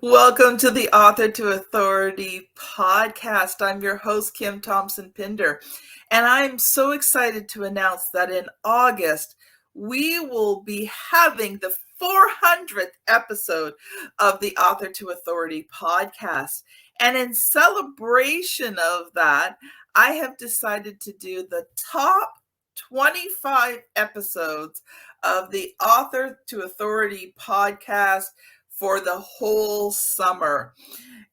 Welcome to the Author to Authority podcast. I'm your host, Kim Thompson-Pinder, and I'm so excited to announce that in August, we will be having the 400th episode of the Author to Authority podcast. And in celebration of that, I have decided to do the top 25 episodes of the Author to Authority podcast for the whole summer.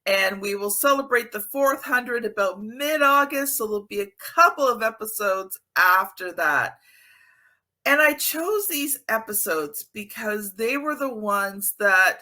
And we will celebrate the 400 about mid-August, so there'll be a couple of episodes after that. And I chose these episodes because they were the ones that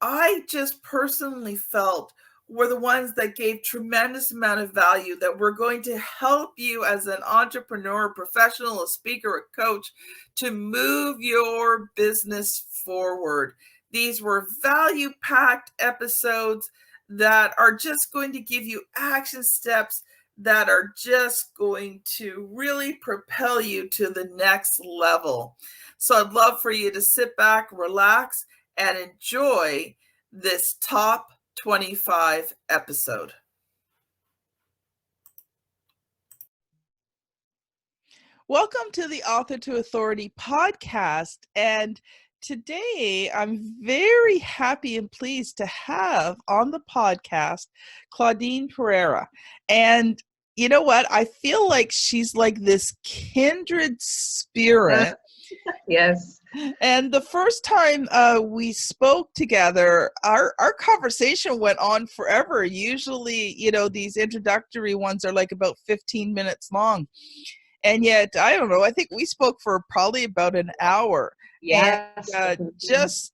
I just personally felt were the ones that gave tremendous amount of value, that were going to help you as an entrepreneur, professional, a speaker, a coach, to move your business forward. These were value-packed episodes that are just going to give you action steps that are just going to really propel you to the next level. So I'd love for you to sit back, relax, and enjoy this top 25 episode. Welcome to the Author to Authority podcast. And today I'm very happy and pleased to have on the podcast Claudine Pereira. And you know what? I feel like she's like this kindred spirit. Yes. And the first time we spoke together, our conversation went on forever. Usually, these introductory ones are like about 15 minutes long. And yet, I don't know, I think we spoke for probably about an hour. Yes. And just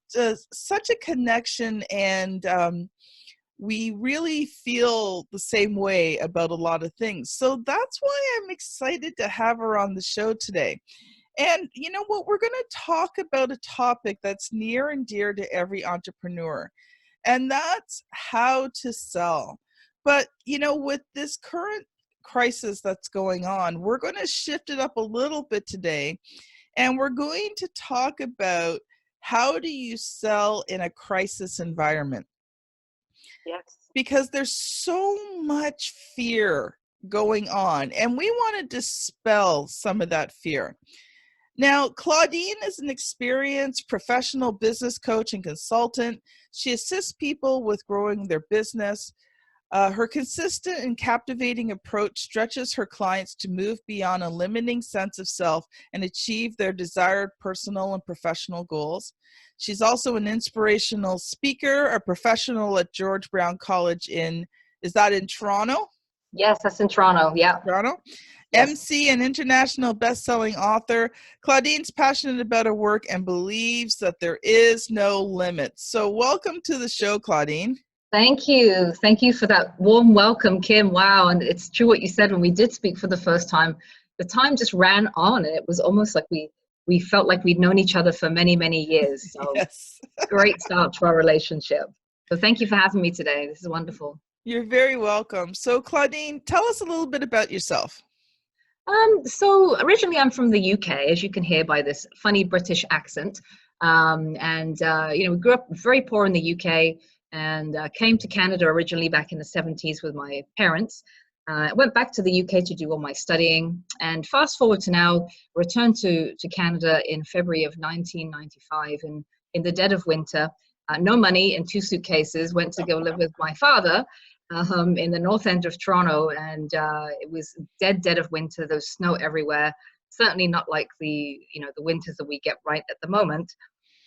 such a connection, and we really feel the same way about a lot of things. So that's why I'm excited to have her on the show today. And you know what? We're going to talk about a topic that's near and dear to every entrepreneur, and that's how to sell. But, with this current crisis that's going on, we're going to shift it up a little bit today, and we're going to talk about how do you sell in a crisis environment. Yes. Because there's so much fear going on, and we want to dispel some of that fear. Now, Claudine is an experienced professional business coach and consultant. She assists people with growing their business. Her consistent and captivating approach stretches her clients to move beyond a limiting sense of self and achieve their desired personal and professional goals. She's also an inspirational speaker, a professional at George Brown College is that in Toronto? Yes, that's in Toronto. Yeah. Toronto. Yes. MC and international best-selling author. Claudine's passionate about her work and believes that there is no limit. So welcome to the show, Claudine. Thank you. Thank you for that warm welcome, Kim. Wow. And it's true what you said when we did speak for the first time. The time just ran on, and it was almost like we felt like we'd known each other for many, many years. So Yes. Great start to our relationship. So thank you for having me today. This is wonderful. You're very welcome. So Claudine, tell us a little bit about yourself. So originally I'm from the UK, as you can hear by this funny British accent. We grew up very poor in the UK and came to Canada originally back in the 70s with my parents. I went back to the UK to do all my studying, and fast forward to now, returned to Canada in February of 1995 in the dead of winter. No money and 2 suitcases, went to go live with my father in the north end of Toronto, and it was dead of winter. There was snow everywhere, certainly not like the winters that we get right at the moment.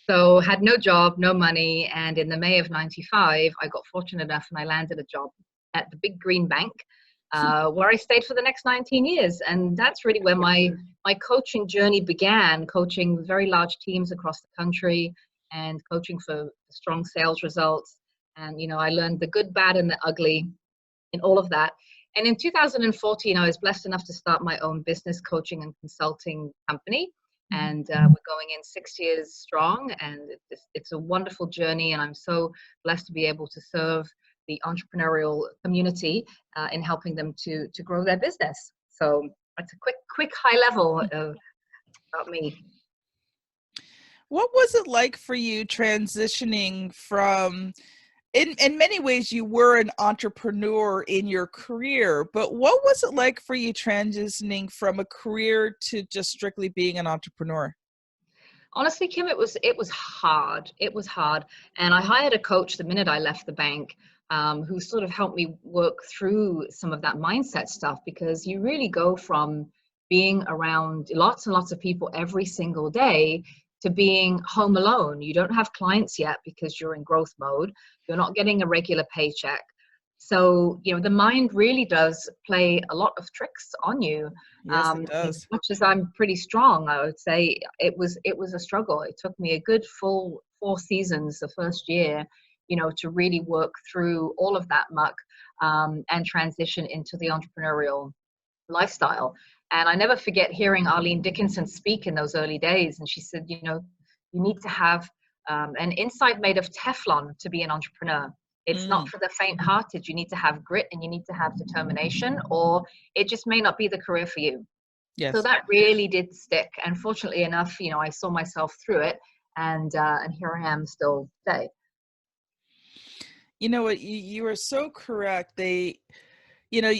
So had no job, no money, and in the May of 95, I got fortunate enough and I landed a job at the Big Green Bank, where I stayed for the next 19 years. And that's really where my coaching journey began, coaching very large teams across the country and coaching for strong sales results. And, I learned the good, bad, and the ugly in all of that. And in 2014, I was blessed enough to start my own business coaching and consulting company. And we're going in 6 years strong, and it's a wonderful journey. And I'm so blessed to be able to serve the entrepreneurial community in helping them to grow their business. So that's a quick high level about me. What was it like for you transitioning from in many ways you were an entrepreneur in your career, but what was it like for you transitioning from a career to just strictly being an entrepreneur? Honestly, Kim, it was hard. It was hard, and I hired a coach the minute I left the bank, who sort of helped me work through some of that mindset stuff, because you really go from being around lots and lots of people every single day to being home alone. You don't have clients yet because you're in growth mode. You're not getting a regular paycheck. So, the mind really does play a lot of tricks on you. Yes, it As does. much as I'm pretty strong, I would say it was a struggle. It took me a good full 4 seasons the first year, to really work through all of that muck, and transition into the entrepreneurial lifestyle. And I never forget hearing Arlene Dickinson speak in those early days. And she said, you need to have an inside made of Teflon to be an entrepreneur. It's not Mm, for the faint hearted. You need to have grit and you need to have determination, or it just may not be the career for you. So yes. that really did stick. And fortunately enough, I saw myself through it, and here I am still today. You know what? You are so correct. You know,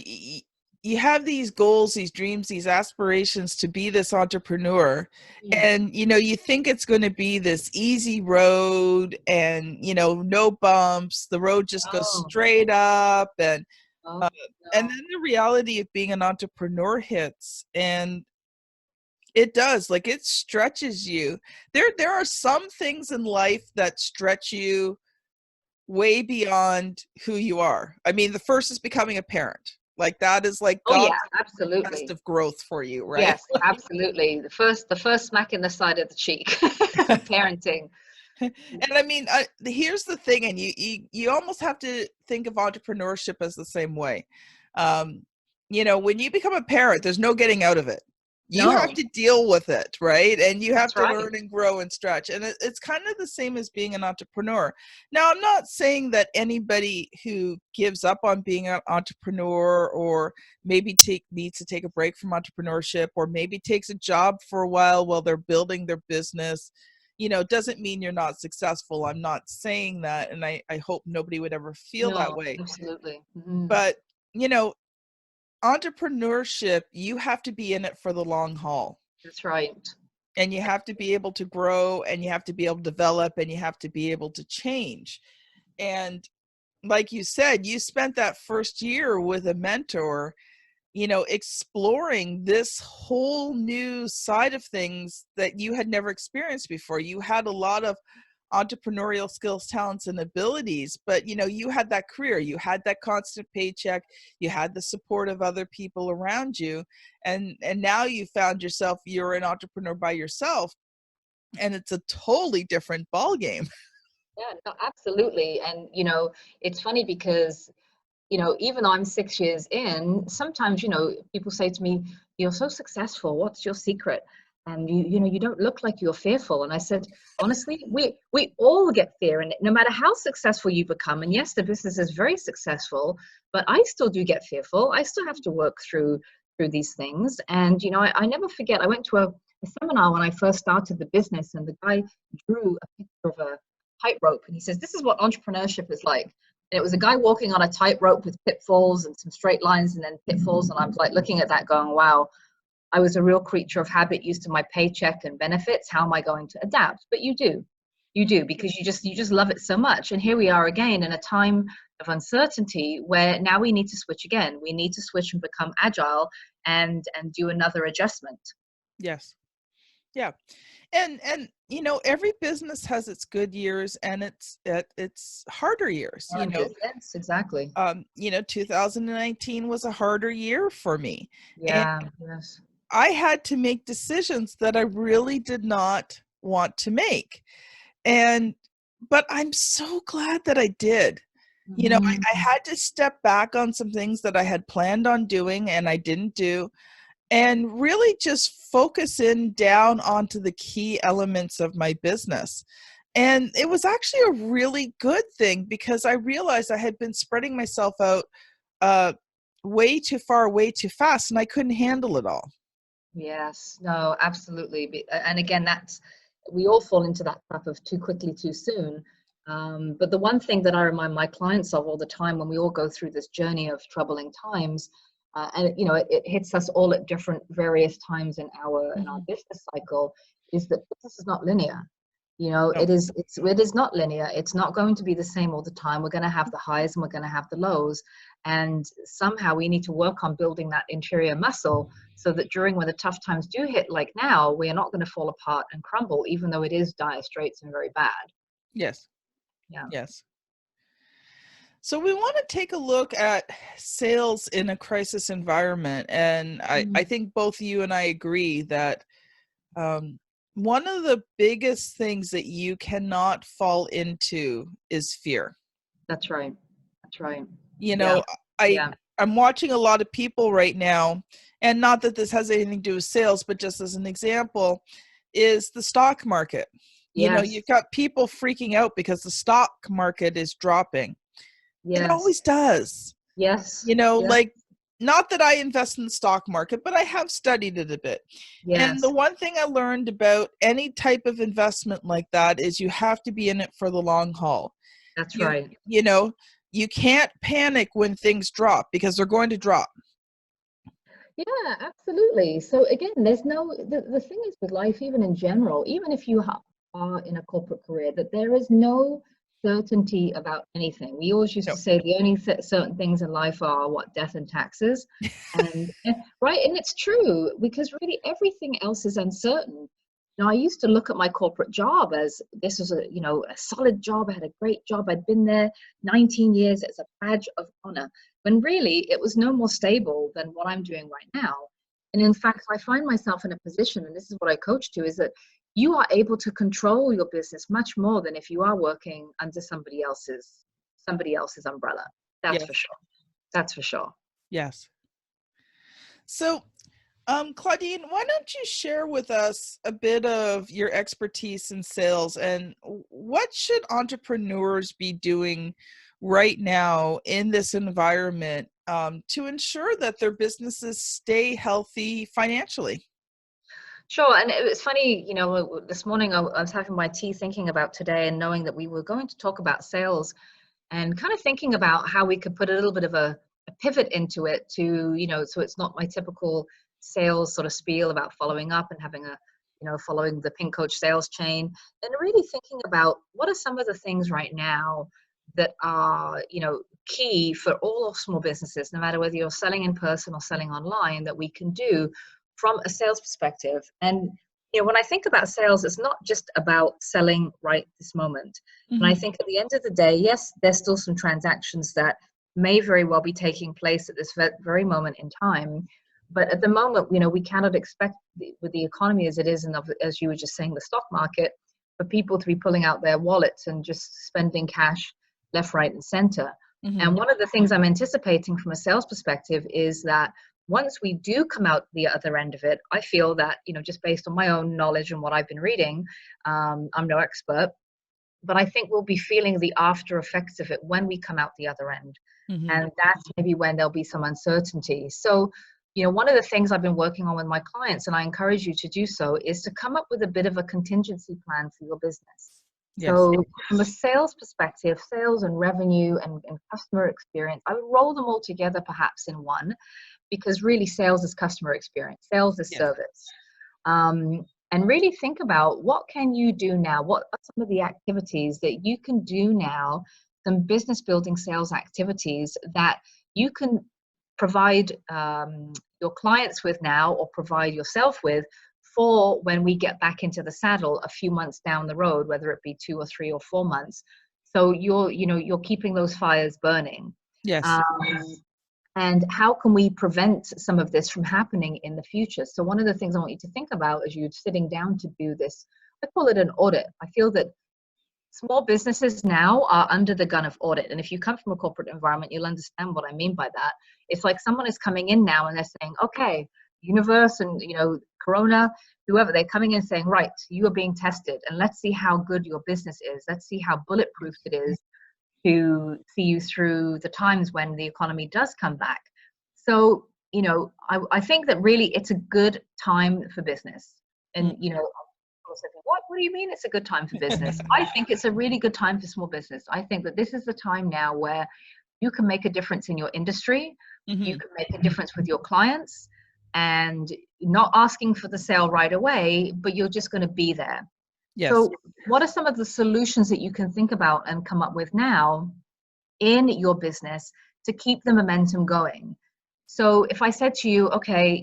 you have these goals, these dreams, these aspirations to be this entrepreneur. Mm. And, you think it's going to be this easy road and, no bumps. The road just goes Oh, straight up. oh, Uh, and no. then the reality of being an entrepreneur hits. And it does, like, it stretches you. There are some things in life that stretch you way beyond who you are. I mean, the first is becoming a parent. Like, that is like Oh, God's yeah, test absolutely. of growth for you, right? Yes, absolutely. The first smack in the side of the cheek, parenting. And I mean, here's the thing, and you almost have to think of entrepreneurship as the same way. Um, when you become a parent, there's no getting out of it. You have No, to deal with it, right? And you have that's to right. learn and grow and stretch. And it's kind of the same as being an entrepreneur. Now, I'm not saying that anybody who gives up on being an entrepreneur, or maybe needs to take a break from entrepreneurship, or maybe takes a job for a while they're building their business, doesn't mean you're not successful. I'm not saying that. And I hope nobody would ever feel that No, way. absolutely. Mhm. But, you know, entrepreneurship, you have to be in it for the long haul. That's right. And you have to be able to grow, and you have to be able to develop, and you have to be able to change. And like you said, you spent that first year with a mentor, exploring this whole new side of things that you had never experienced before. You had a lot of entrepreneurial skills, talents, and abilities, but you had that career, you had that constant paycheck, you had the support of other people around you, and now you found yourself, you're an entrepreneur by yourself, and it's a totally different ball game. Yeah, no, absolutely. And, it's funny because, even though I'm 6 years in, sometimes, people say to me, "You're so successful. What's your secret?" And you don't look like you're fearful. And I said, honestly, we all get fear in it, no matter how successful you become. And yes, the business is very successful, but I still do get fearful. I still have to work through these things. And I never forget. I went to a seminar when I first started the business, and the guy drew a picture of a tightrope, and he says, "This is what entrepreneurship is like." And it was a guy walking on a tightrope with pitfalls and some straight lines and then pitfalls. And I was like looking at that going, wow, I was a real creature of habit, used to my paycheck and benefits. How am I going to adapt? But you do, because you just love it so much. And here we are again in a time of uncertainty where now we need to switch again. We need to switch and become agile and do another adjustment. Yes. Yeah. And every business has its good years and its harder years. Yes, exactly. 2019 was a harder year for me. And Yeah, yes. I had to make decisions that I really did not want to make. And but I'm so glad that I did. I Mhm. had to step back on some things that I had planned on doing and I didn't do, and really just focus in down onto the key elements of my business. And it was actually a really good thing, because I realized I had been spreading myself out uh, way too far, way too fast, and I couldn't handle it all. Yes, no, absolutely. And again, we all fall into that trap of too quickly, too soon. But the one thing that I remind my clients of all the time when we all go through this journey of troubling times, and you know, it hits us all at different various times in our business cycle, is that business is not linear. You know, No. it is not linear. It's not going to be the same all the time. We're going to have the highs and we're going to have the lows. And somehow we need to work on building that interior muscle so that during when the tough times do hit, like now, we are not going to fall apart and crumble, even though it is dire straits and very bad. Yes. Yeah. Yes. So we want to take a look at sales in a crisis environment. And I think both you and I agree that one of the biggest things that you cannot fall into is fear. That's right. That's right. You know, I'm watching a lot of people right now, and not that this has anything to do with sales, but just as an example, is the stock market. You know, you've got people freaking out because the stock market is dropping. It always does. Yes. You know, like, not that I invest in the stock market, but I have studied it a bit. And the one thing I learned about any type of investment like that is you have to be in it for the long haul. That's right. You know, you can't panic when things drop because they're going to drop. Yeah, absolutely. So again, there's the thing is with life, even in general, even if you are in a corporate career, that there is no certainty about anything. We always used to say the only certain things in life are death and taxes. And right, and it's true, because really everything else is uncertain. Now, I used to look at my corporate job as this was a solid job. I had a great job. I'd been there 19 years. It's a badge of honor. When really it was no more stable than what I'm doing right now. And in fact, I find myself in a position, and this is what I coach to, is that you are able to control your business much more than if you are working under somebody else's umbrella. That's for sure. That's for sure. Yes. So, Claudine, why don't you share with us a bit of your expertise in sales, and what should entrepreneurs be doing right now in this environment to ensure that their businesses stay healthy financially? Sure. And it was funny, this morning I was having my tea thinking about today and knowing that we were going to talk about sales and kind of thinking about how we could put a little bit of a pivot into it to, so it's not my typical sales sort of spiel about following up and having following the Pink Coach sales chain, and really thinking about what are some of the things right now that are, key for all of small businesses, no matter whether you're selling in person or selling online, that we can do from a sales perspective. And when I think about sales, it's not just about selling right this moment. And I think at the end of the day, yes, there's still some transactions that may very well be taking place at this very moment in time. But at the moment, we cannot expect, with the economy as it is, and as you were just saying, the stock market, for people to be pulling out their wallets and just spending cash left, right, and center. And one of the things I'm anticipating from a sales perspective is that once we do come out the other end of it, I feel that, just based on my own knowledge and what I've been reading, I'm no expert, but I think we'll be feeling the after effects of it when we come out the other end. And that's maybe when there'll be some uncertainty. So, one of the things I've been working on with my clients, and I encourage you to do so, is to come up with a bit of a contingency plan for your business. So from a sales perspective, sales and revenue and customer experience, I would roll them all together perhaps in one, because really sales is customer experience, sales is service. And really think about, what can you do now? What are some of the activities that you can do now, some business building sales activities that you can provide your clients with now, or provide yourself with, for when we get back into the saddle a few months down the road, whether it be 2 or 3 or 4 months. So you're keeping those fires burning. And how can we prevent some of this from happening in the future? So one of the things I want you to think about as you're sitting down to do this, I call it an audit. I feel that small businesses now are under the gun of audit. And if you come from a corporate environment, you'll understand what I mean by that. It's like someone is coming in now and they're saying, okay, universe and, Corona, whoever, they're coming in saying, right, you are being tested, and let's see how good your business is. Let's see how bulletproof it is to see you through the times when the economy does come back. So, I think that really it's a good time for business. And, people say, what do you mean it's a good time for business? I think it's a really good time for small business. I think that this is the time now where you can make a difference in your industry. You can make a difference with your clients, and not asking for the sale right away, but you're just going to be there. Yes. So what are some of the solutions that you can think about and come up with now in your business to keep the momentum going? So if I said to you, okay,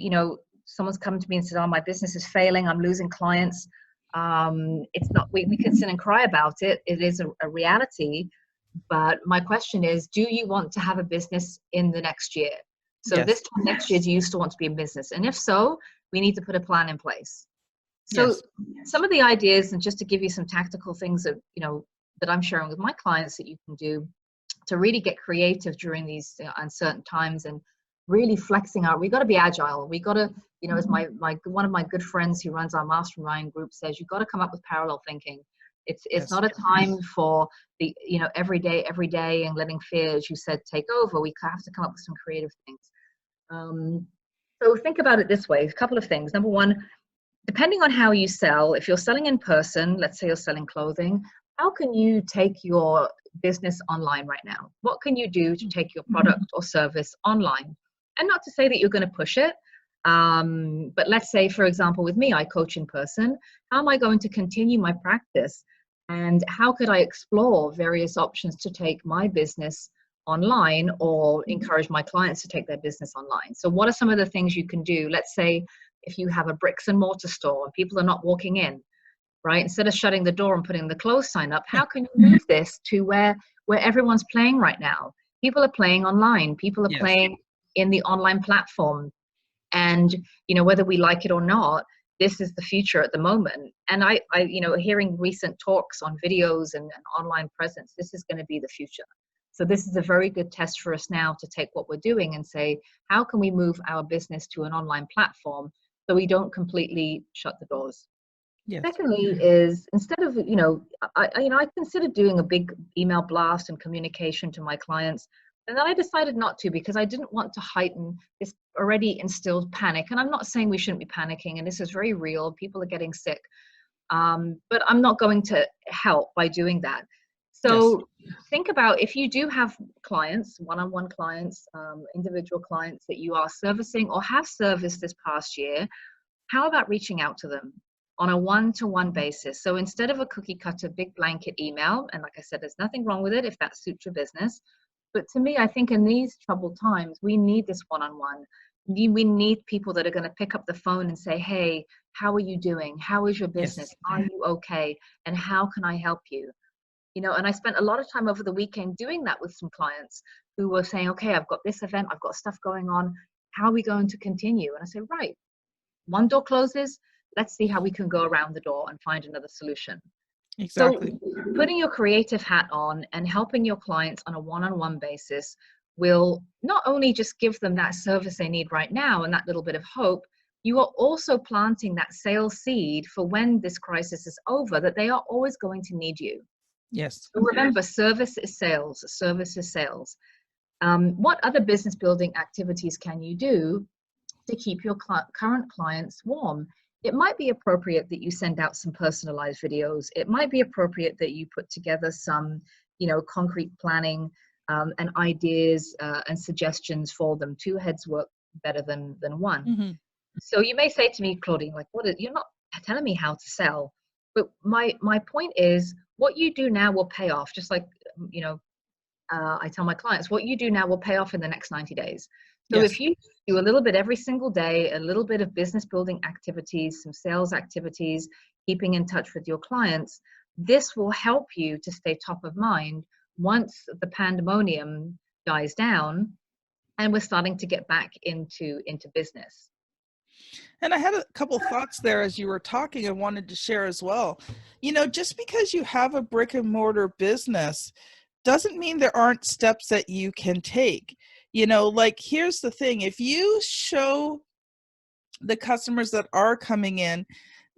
someone's come to me and said, oh, my business is failing, I'm losing clients. It's not, we can sit and cry about it. It is a reality. But my question is, do you want to have a business in the next year? So Yes. this time next year, do you still want to be in business? And if so, we need to put a plan in place. So Yes. some of the ideas, and just to give you some tactical things that, that I'm sharing with my clients that you can do to really get creative during these uncertain times and really flexing out. We got to be agile. We got to, as one of my good friends who runs our mastermind group says, you've got to come up with parallel thinking. It's Yes. not a time for the, every day and letting fear, as you said, take over. We have to come up with some creative things. So think about it this way, a couple of things. Number one, depending on how you sell, if you're selling in person, let's say you're selling clothing, how can you take your business online right now? What can you do to take your product or service online? And not to say that you're going to push it, but let's say, for example, with me, I coach in person. How am I going to continue my practice? And how could I explore various options to take my business online or encourage my clients to take their business online? So what are some of the things you can do? Let's say if you have a bricks and mortar store and people are not walking in, right? Instead of shutting the door and putting the close sign up, how can you move this to where everyone's playing right now? People are playing online. People are Yes. playing in the online platform. And, whether we like it or not, this is the future at the moment. And I hearing recent talks on videos and online presence, this is going to be the future. So this is a very good test for us now to take what we're doing and say, how can we move our business to an online platform so we don't completely shut the doors? Yes. Secondly is, instead of, I considered doing a big email blast and communication to my clients. And then I decided not to, because I didn't want to heighten this already instilled panic. And I'm not saying we shouldn't be panicking, and this is very real. People are getting sick. But I'm not going to help by doing that. So think about, if you do have clients, one-on-one clients, individual clients that you are servicing or have serviced this past year, how about reaching out to them on a one-to-one basis? So instead of a cookie cutter, big blanket email, and like I said, there's nothing wrong with it if that suits your business. But to me, I think in these troubled times, we need this one-on-one. We need people that are going to pick up the phone and say, hey, how are you doing? How is your business? Yes. Are you okay? And how can I help you? And I spent a lot of time over the weekend doing that with some clients who were saying, okay, I've got this event, I've got stuff going on. How are we going to continue? And I said, right, one door closes. Let's see how we can go around the door and find another solution. Exactly. So putting your creative hat on and helping your clients on a one-on-one basis will not only just give them that service they need right now and that little bit of hope, you are also planting that sales seed for when this crisis is over, that they are always going to need you. Yes. So remember, service is sales. Service is sales. What other business building activities can you do to keep your current clients warm? It might be appropriate that you send out some personalized videos. It might be appropriate that you put together some, concrete planning and ideas and suggestions for them. Two heads work better than one. Mm-hmm. So you may say to me, Claudine, like, you're not telling me how to sell. But my point is, what you do now will pay off. Just like, I tell my clients, what you do now will pay off in the next 90 days. So Yes. if you do a little bit every single day, a little bit of business building activities, some sales activities, keeping in touch with your clients, this will help you to stay top of mind once the pandemonium dies down and we're starting to get back into business. And I had a couple thoughts there as you were talking and wanted to share as well. Just because you have a brick and mortar business doesn't mean there aren't steps that you can take. Like, here's the thing. If you show the customers that are coming in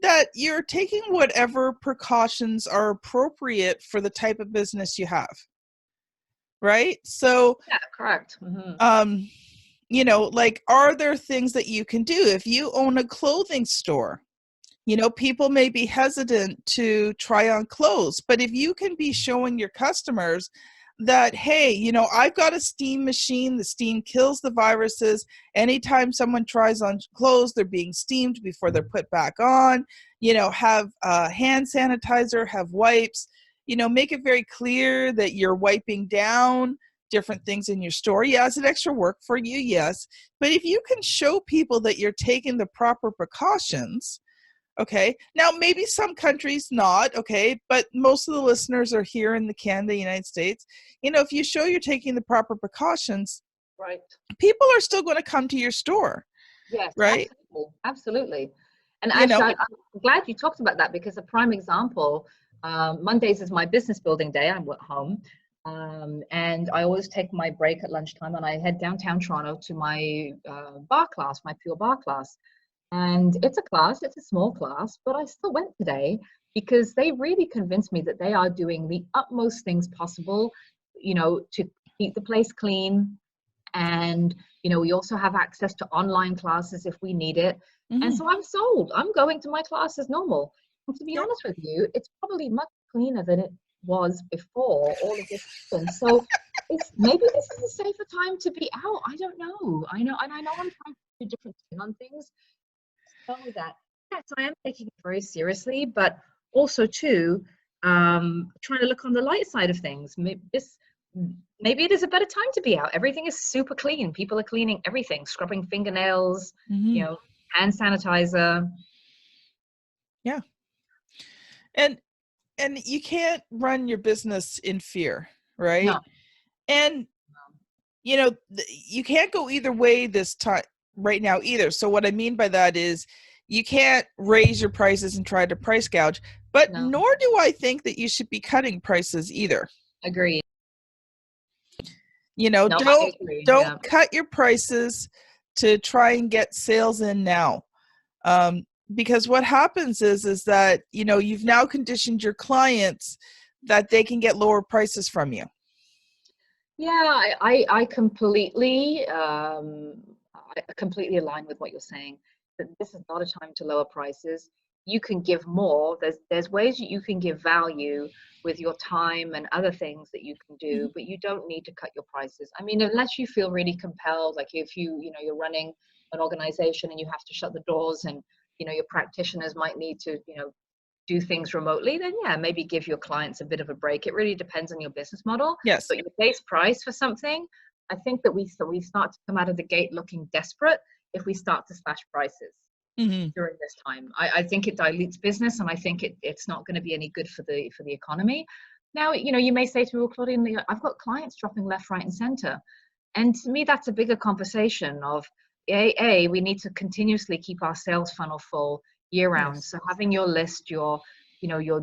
that you're taking whatever precautions are appropriate for the type of business you have, right? So, Yeah, correct. Mm-hmm. like, are there things that you can do? If you own a clothing store, You know, people may be hesitant to try on clothes, but if you can be showing your customers that, hey, you know, I've got a steam machine, the steam kills the viruses. Anytime someone tries on clothes, they're being steamed before they're put back on. You know, have hand sanitizer, have wipes, you know, make it very clear that you're wiping down different things in your store. Yeah, it's an extra work for you, yes. But if you can show people that you're taking the proper precautions, okay. Now, maybe some countries not, okay, but most of the listeners are here in the Canada, United States. You know, if you show you're taking the proper precautions, Right. people are still going to come to your store, Yes, right? absolutely. Absolutely. And You know, actually, I'm glad you talked about that, because a prime example, Mondays is my business building day. I'm at home. And I always take my break at lunchtime and I head downtown Toronto to my bar class, my pure bar class. And it's a small class, but I still went today because they really convinced me that they are doing the utmost things possible, you know, to keep the place clean. And, you know, we also have access to online classes if we need it. And so I'm sold. I'm going to my class as normal. And to be yeah. honest with you, it's probably much cleaner than it was before all of this happened. So maybe this is a safer time to be out. I don't know. I know I'm trying to do different spin on things. Know that, yes, I am taking it very seriously, but also too, trying to look on the light side of things. Maybe it is a better time to be out. Everything is super clean. People are cleaning everything, scrubbing fingernails, you know, hand sanitizer. Yeah. And you can't run your business in fear, right? No. And you know, you can't go either way this time right now either. So what I mean by that is you can't raise your prices and try to price gouge, but No. nor do I think that you should be cutting prices either. Agreed. You know, No, I agree. don't Yeah. cut your prices to try and get sales in now. Because what happens is that, you know, you've now conditioned your clients that they can get lower prices from you. Yeah, I completely align with what you're saying. That this is not a time to lower prices. You can give more. There's ways that you can give value with your time and other things that you can do, but you don't need to cut your prices. I mean, unless you feel really compelled, like if you know, you're running an organization and you have to shut the doors and, you know, your practitioners might need to, you know, do things remotely, then yeah, maybe give your clients a bit of a break. It really depends on your business model. Yes. But your base price for something, I think that we start to come out of the gate looking desperate if we start to slash prices during this time. I think it dilutes business, and I think it's not going to be any good for the economy. Now, you know, you may say to me, well, Claudine, I've got clients dropping left, right, and center. And to me, that's a bigger conversation of, we need to continuously keep our sales funnel full year round. Yes. So having your list, your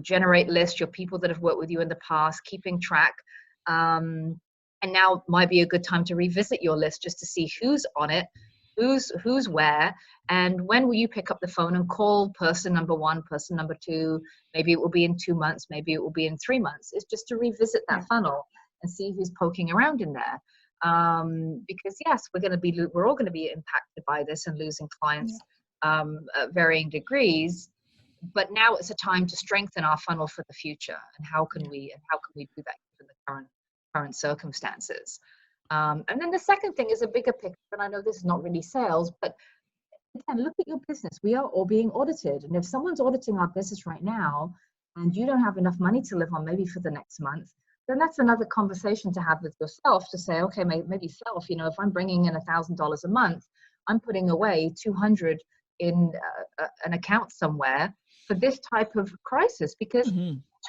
generate list, your people that have worked with you in the past, keeping track. And now might be a good time to revisit your list just to see who's on it, who's where, and when will you pick up the phone and call person number one, person number two. Maybe it will be in 2 months, maybe it will be in 3 months. It's just to revisit that funnel and see who's poking around in there. Because yes, we're all going to be impacted by this and losing clients at varying degrees. But now it's a time to strengthen our funnel for the future. And how can we do that given the current circumstances? And then the second thing is a bigger picture. And I know this is not really sales, but again, look at your business. We are all being audited. And if someone's auditing our business right now and you don't have enough money to live on maybe for the next month, then that's another conversation to have with yourself to say, okay, maybe self, you know, if I'm bringing in $1,000 a month, I'm putting away 200 in an account somewhere for this type of crisis, because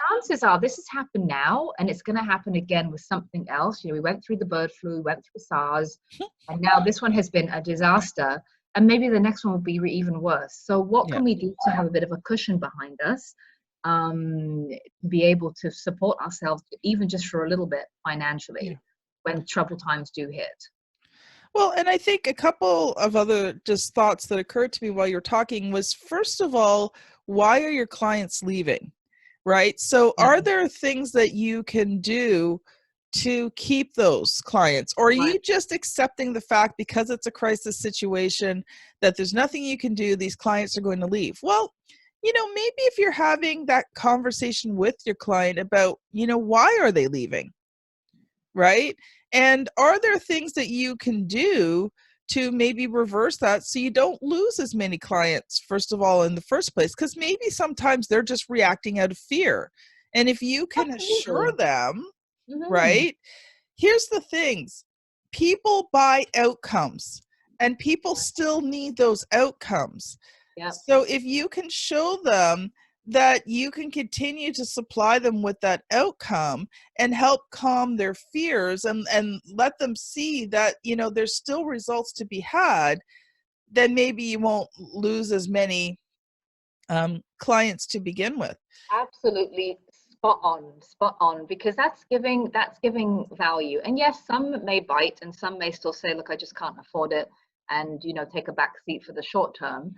chances are this has happened now and it's going to happen again with something else. You know, we went through the bird flu, we went through SARS, and now this one has been a disaster, and maybe the next one will be even worse. So what can we do to have a bit of a cushion behind us, to be able to support ourselves even just for a little bit financially when troubled times do hit? Well, and I think a couple of other just thoughts that occurred to me while you're talking was, first of all, why are your clients leaving, right? So are there things that you can do to keep those clients? Or are you just accepting the fact, because it's a crisis situation, that there's nothing you can do, these clients are going to leave? Well, maybe if you're having that conversation with your client about, why are they leaving? Right? And are there things that you can do to maybe reverse that so you don't lose as many clients, first of all, in the first place? Because maybe sometimes they're just reacting out of fear. And if you can assure them, right? Here's the things. People buy outcomes, and people still need those outcomes. Yep. So if you can show them that you can continue to supply them with that outcome and help calm their fears and let them see that, there's still results to be had, then maybe you won't lose as many clients to begin with. Absolutely spot on, because that's giving value. And yes, some may bite and some may still say, look, I just can't afford it, and take a back seat for the short term.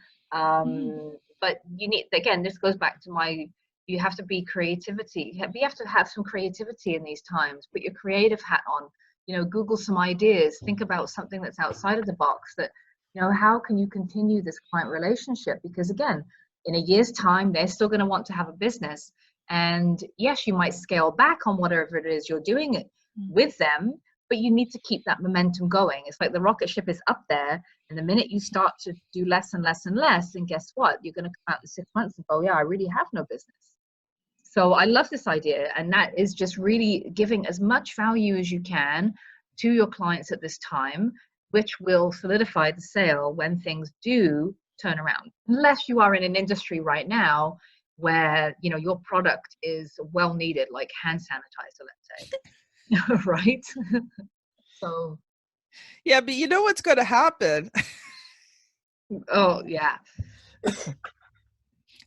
But you need, again, this goes back to you have to be creativity. You have to have some creativity in these times. Put your creative hat on, Google some ideas, think about something that's outside of the box that, how can you continue this client relationship? Because again, in a year's time, they're still going to want to have a business. And yes, you might scale back on whatever it is you're doing it with them, but you need to keep that momentum going. It's like the rocket ship is up there, and the minute you start to do less and less and less, and guess what? You're going to come out in 6 months and go, yeah, I really have no business. So I love this idea, and that is just really giving as much value as you can to your clients at this time, which will solidify the sale when things do turn around. Unless you are in an industry right now where, your product is well needed, like hand sanitizer, let's say. Right? So yeah, but you know what's going to happen? Oh yeah.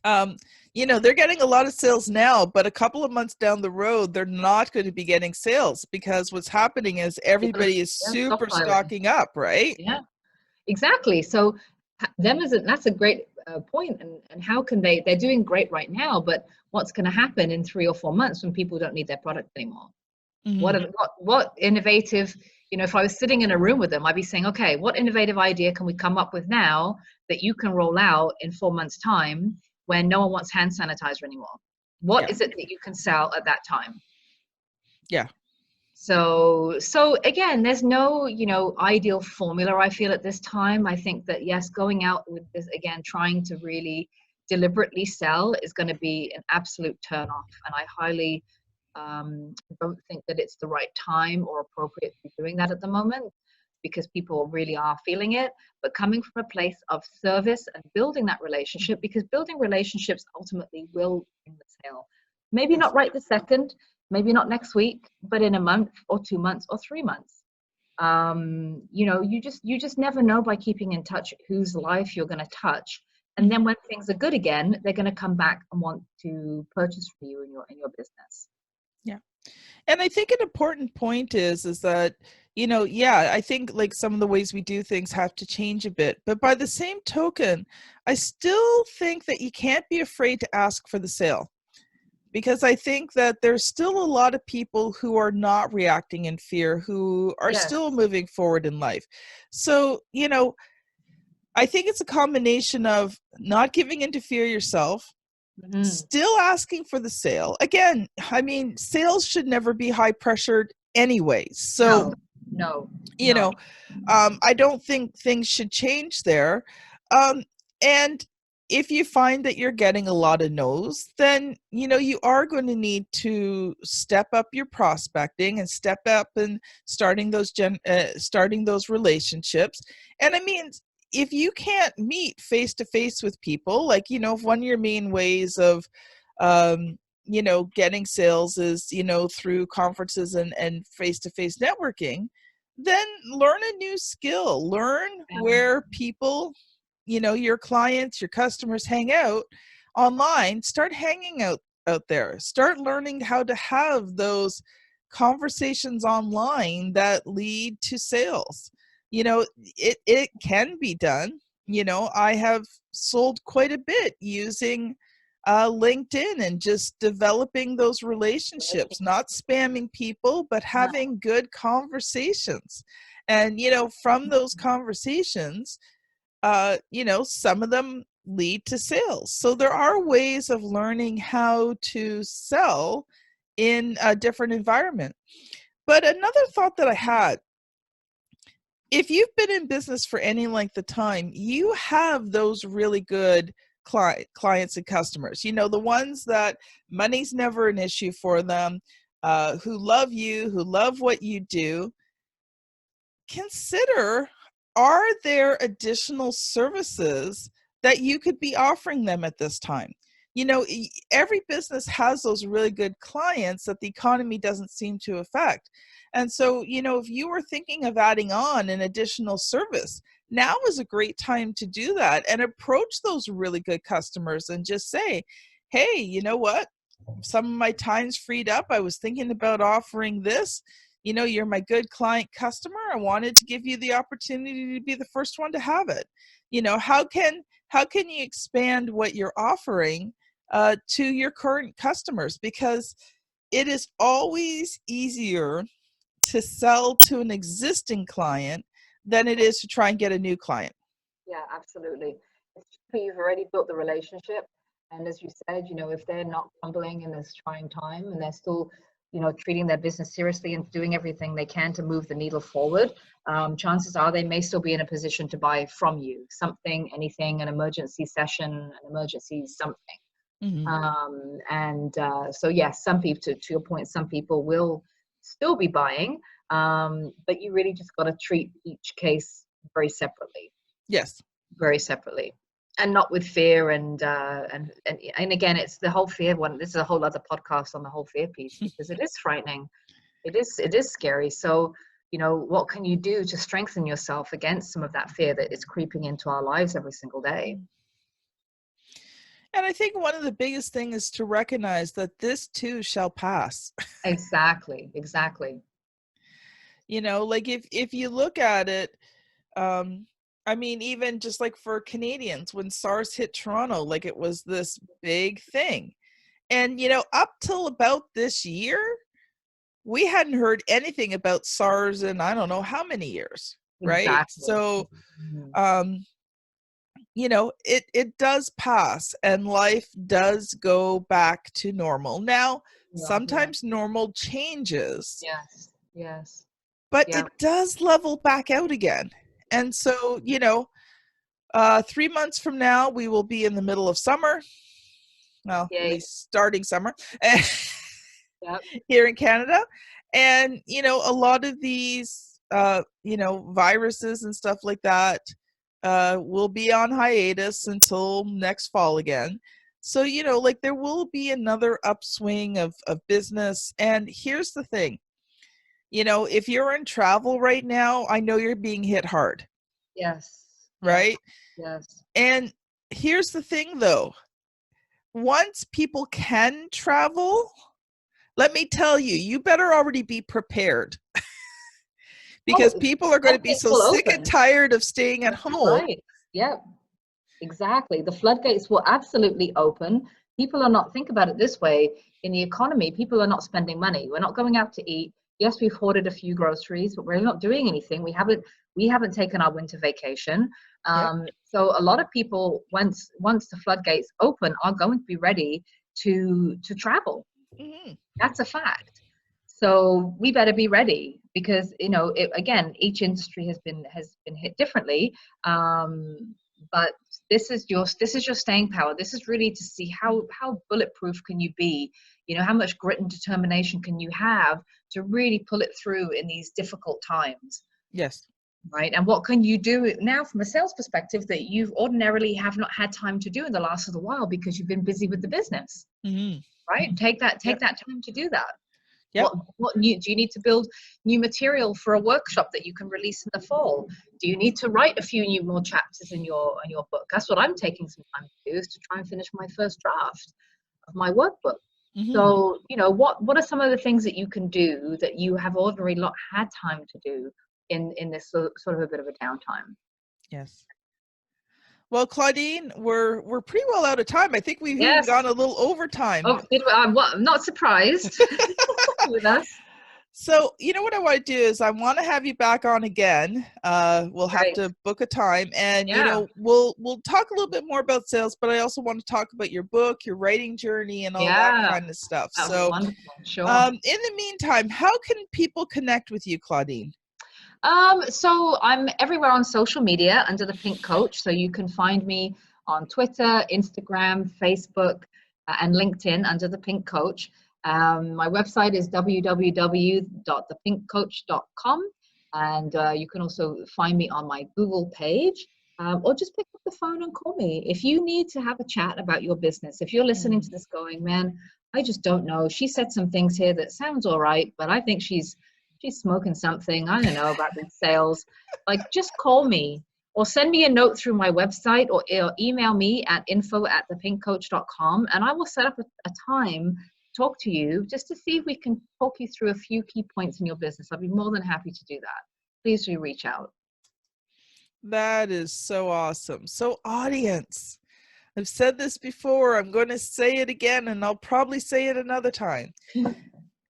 They're getting a lot of sales now, but a couple of months down the road, they're not going to be getting sales, because what's happening is everybody is super stocking up, right? Yeah, exactly. So that's a great point. And how can they're doing great right now, but what's going to happen in 3 or 4 months when people don't need their product anymore? What innovative, if I was sitting in a room with them, I'd be saying, okay, what innovative idea can we come up with now that you can roll out in 4 months' time when no one wants hand sanitizer anymore? What is it that you can sell at that time? Yeah. So again, there's no, ideal formula, I feel, at this time. I think that, yes, going out with this, again, trying to really deliberately sell is going to be an absolute turnoff. And I highly don't think that it's the right time or appropriate to be doing that at the moment, because people really are feeling it. But coming from a place of service and building that relationship, because building relationships ultimately will bring the sale. Maybe not right this second, maybe not next week, but in a month or 2 months or 3 months. You just never know by keeping in touch whose life you're going to touch. And then when things are good again, they're going to come back and want to purchase from you in your business. Yeah. And I think an important point is that, I think like some of the ways we do things have to change a bit. But by the same token, I still think that you can't be afraid to ask for the sale, because I think that there's still a lot of people who are not reacting in fear, who are still moving forward in life. So, I think it's a combination of not giving into fear yourself, still asking for the sale. Again, I mean, sales should never be high pressured anyways. So, no. I don't think things should change there. And if you find that you're getting a lot of no's, then, you are going to need to step up your prospecting and step up and starting those relationships. And I mean, if you can't meet face to face with people, like, if one of your main ways of, getting sales is, through conferences and face to face networking, then learn a new skill, learn where people, your clients, your customers hang out online. Start hanging out there. Start learning how to have those conversations online that lead to sales. It can be done. I have sold quite a bit using LinkedIn and just developing those relationships, not spamming people, but having good conversations. And, from those conversations, some of them lead to sales. So there are ways of learning how to sell in a different environment. But another thought that I had, if you've been in business for any length of time, you have those really good clients and customers, the ones that money's never an issue for them, who love you, who love what you do. Consider, are there additional services that you could be offering them at this time? Every business has those really good clients that the economy doesn't seem to affect. And so, if you were thinking of adding on an additional service, now is a great time to do that and approach those really good customers and just say, hey, you know what? Some of my time's freed up. I was thinking about offering this. You're my good client customer. I wanted to give you the opportunity to be the first one to have it. How can you expand what you're offering to your current customers? Because it is always easier to sell to an existing client than it is to try and get a new client. Yeah, absolutely. You've already built the relationship. And as you said, if they're not crumbling in this trying time and they're still, treating their business seriously and doing everything they can to move the needle forward, chances are they may still be in a position to buy from you something, anything, an emergency session, an emergency something. Mm-hmm. So yes, some people, to your point, some people will still be buying, but you really just got to treat each case very separately. Yes, very separately, and not with fear and again, it's the whole fear one. This is a whole other podcast on the whole fear piece, because it is frightening. It is scary. So what can you do to strengthen yourself against some of that fear that is creeping into our lives every single day? And I think one of the biggest things is to recognize that this too shall pass. Exactly. Like if you look at it, even just like for Canadians, when SARS hit Toronto, like it was this big thing. And, up till about this year, we hadn't heard anything about SARS in I don't know how many years, right? Exactly. So, it does pass and life does go back to normal. Now, sometimes normal changes. Yes. But it does level back out again. And so, 3 months from now, we will be in the middle of summer. Well, at least starting summer here in Canada. And, a lot of these, viruses and stuff like that will be on hiatus until next fall again. So, there will be another upswing of business. And here's the thing. If you're in travel right now, I know you're being hit hard. Yes. Right? Yes. And here's the thing, though. Once people can travel, let me tell you, you better already be prepared. Because people are going to be so sick and tired of staying at home. Right. Yep. Exactly. The floodgates will absolutely open. People are not, think about it this way, in the economy, people are not spending money. We're not going out to eat. Yes, we've hoarded a few groceries, but we're not doing anything. We haven't taken our winter vacation. So a lot of people, once the floodgates open, are going to be ready to travel. Mm-hmm. That's a fact. So we better be ready, because again, each industry has been hit differently. But this is your staying power. This is really to see how bulletproof can you be. How much grit and determination can you have to really pull it through in these difficult times? Yes. Right. And what can you do now from a sales perspective that you ordinarily have not had time to do in the last little while because you've been busy with the business? Mm-hmm. Right. Take that time to do that. Yep. What do you need to build new material for a workshop that you can release in the fall? Do you need to write a few more chapters in your book? That's what I'm taking some time to do, is to try and finish my first draft of my workbook. Mm-hmm. So, what are some of the things that you can do that you have ordinarily not had time to do in this sort of a bit of a downtime? Yes. Well, Claudine, we're pretty well out of time. I think we've even gone a little overtime. Oh, I'm not surprised with us. So, you know what I want to do is I want to have you back on again. We'll have Great. to book a time, and Yeah. we'll talk a little bit more about sales, but I also want to talk about your book, your writing journey, and all that Yeah. kind of stuff. That would be So, wonderful. Sure. in the meantime, how can people connect with you, Claudine? So I'm everywhere on social media under the Pink Coach. So you can find me on Twitter, Instagram, Facebook, and LinkedIn under the Pink Coach. My website is www.thepinkcoach.com. And you can also find me on my Google page, or just pick up the phone and call me. If you need to have a chat about your business, if you're listening to this going, man, I just don't know. She said some things here that sounds all right, but I think she's smoking something. I don't know about these sales. Like, just call me or send me a note through my website or email me at info@thepinkcoach.com, and I will set up a time to talk to you just to see if we can talk you through a few key points in your business. I'd be more than happy to do that. Please do reach out. That is so awesome. So, audience, I've said this before, I'm going to say it again, and I'll probably say it another time.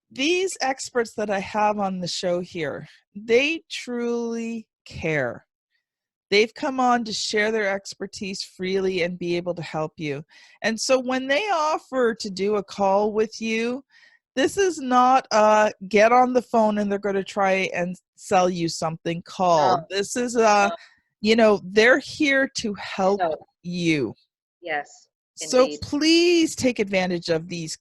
These experts that I have on the show here, they truly care. They've come on to share their expertise freely and be able to help you. And so when they offer to do a call with you, this is not a get on the phone and they're going to try and sell you something call. No. This is they're here to help you. Yes, So indeed. please take advantage of these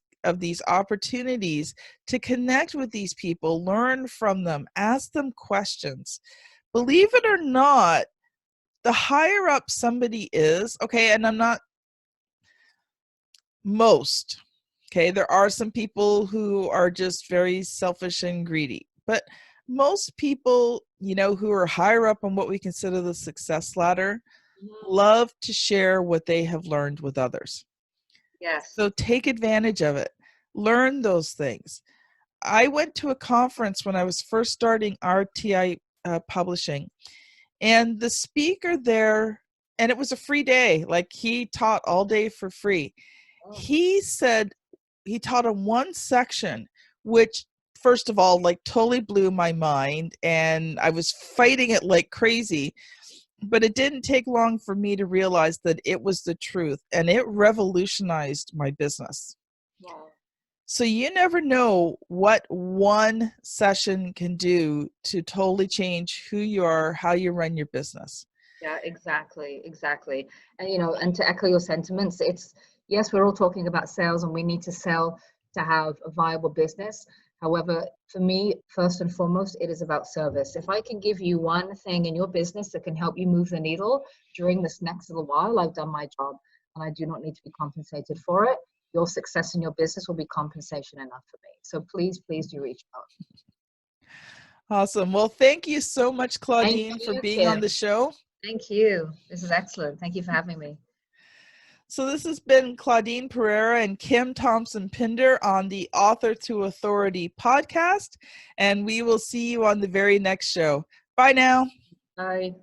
opportunities to connect with these people, learn from them, ask them questions. Believe it or not, the higher up somebody is, okay, and I'm not most, okay, there are some people who are just very selfish and greedy, but most people, who are higher up on what we consider the success ladder, love to share what they have learned with others. Yes. So take advantage of it. Learn those things. I went to a conference when I was first starting RTI publishing, and the speaker there, and it was a free day, like he taught all day for free. He said he taught on one section, which first of all, like totally blew my mind, and I was fighting it like crazy. But it didn't take long for me to realize that it was the truth, and it revolutionized my business. Wow. So you never know what one session can do to totally change who you are, how you run your business. Yeah, exactly. And and to echo your sentiments, yes, we're all talking about sales and we need to sell to have a viable business. However, for me, first and foremost, it is about service. If I can give you one thing in your business that can help you move the needle during this next little while, I've done my job and I do not need to be compensated for it. Your success in your business will be compensation enough for me. So please do reach out. Awesome. Well, thank you so much, Claudine, for being Kim. on the show. Thank you. This is excellent. Thank you for having me. So this has been Claudine Pereira and Kim Thompson-Pinder on the Author to Authority podcast, and we will see you on the very next show. Bye now. Bye.